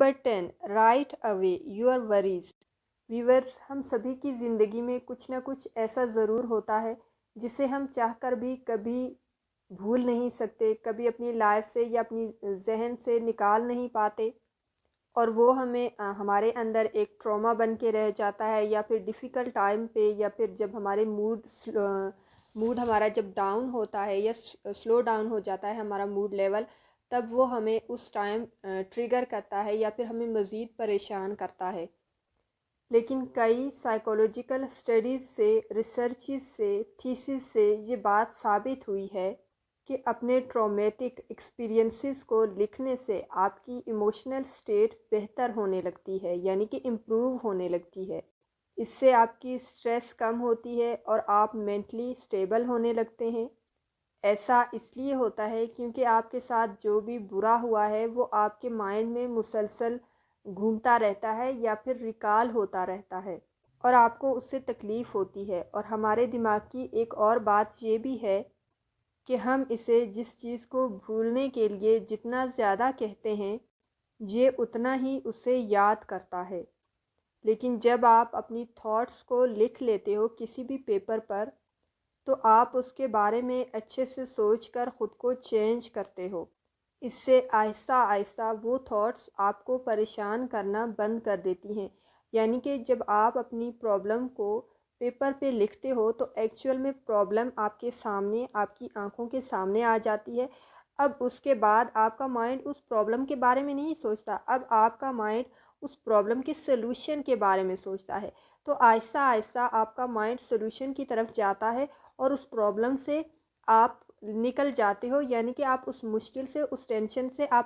Number 10 right away your worries. Viewers, ہم سبھی کی زندگی میں کچھ نہ کچھ ایسا ضرور ہوتا ہے جسے ہم چاہ کر بھی کبھی بھول نہیں سکتے، کبھی اپنی لائف سے یا اپنی ذہن سے نکال نہیں پاتے، اور وہ ہمیں ہمارے اندر ایک ٹراما بن کے رہ جاتا ہے، یا پھر ڈیفیکلٹ ٹائم پہ، یا پھر جب ہمارے موڈ ہمارا جب ڈاؤن ہوتا ہے یا سلو ڈاؤن ہو جاتا ہے ہمارا موڈ لیول، تب وہ ہمیں اس ٹائم ٹریگر کرتا ہے یا پھر ہمیں مزید پریشان کرتا ہے۔ لیکن کئی سائیکولوجیکل اسٹڈیز سے، ریسرچز سے، تھیسس سے یہ بات ثابت ہوئی ہے کہ اپنے ٹرامیٹک ایکسپیرینسز کو لکھنے سے آپ کی ایموشنل سٹیٹ بہتر ہونے لگتی ہے، یعنی کہ امپروو ہونے لگتی ہے۔ اس سے آپ کی سٹریس کم ہوتی ہے اور آپ مینٹلی سٹیبل ہونے لگتے ہیں۔ ایسا اس لیے ہوتا ہے کیونکہ آپ کے ساتھ جو بھی برا ہوا ہے وہ آپ کے مائنڈ میں مسلسل گھومتا رہتا ہے یا پھر ریکال ہوتا رہتا ہے، اور آپ کو اس سے تکلیف ہوتی ہے۔ اور ہمارے دماغ کی ایک اور بات یہ بھی ہے کہ ہم اسے جس چیز کو بھولنے کے لیے جتنا زیادہ کہتے ہیں یہ اتنا ہی اسے یاد کرتا ہے۔ لیکن جب آپ اپنی تھاٹس کو لکھ لیتے ہو کسی بھی پیپر پر، تو آپ اس کے بارے میں اچھے سے سوچ کر خود کو چینج کرتے ہو۔ اس سے آہستہ آہستہ وہ تھاٹس آپ کو پریشان کرنا بند کر دیتی ہیں، یعنی کہ جب آپ اپنی پرابلم کو پیپر پہ لکھتے ہو تو ایکچوئل میں پرابلم آپ کے سامنے، آپ کی آنکھوں کے سامنے آ جاتی ہے۔ اب اس کے بعد آپ کا مائنڈ اس پرابلم کے بارے میں نہیں سوچتا، اب آپ کا مائنڈ اس پرابلم کے سلوشن کے بارے میں سوچتا ہے۔ تو آہستہ آہستہ آپ کا مائنڈ سلوشن کی طرف جاتا ہے اور اس پرابلم سے آپ نکل جاتے ہو، یعنی کہ آپ اس مشکل سے، اس ٹینشن سے آپ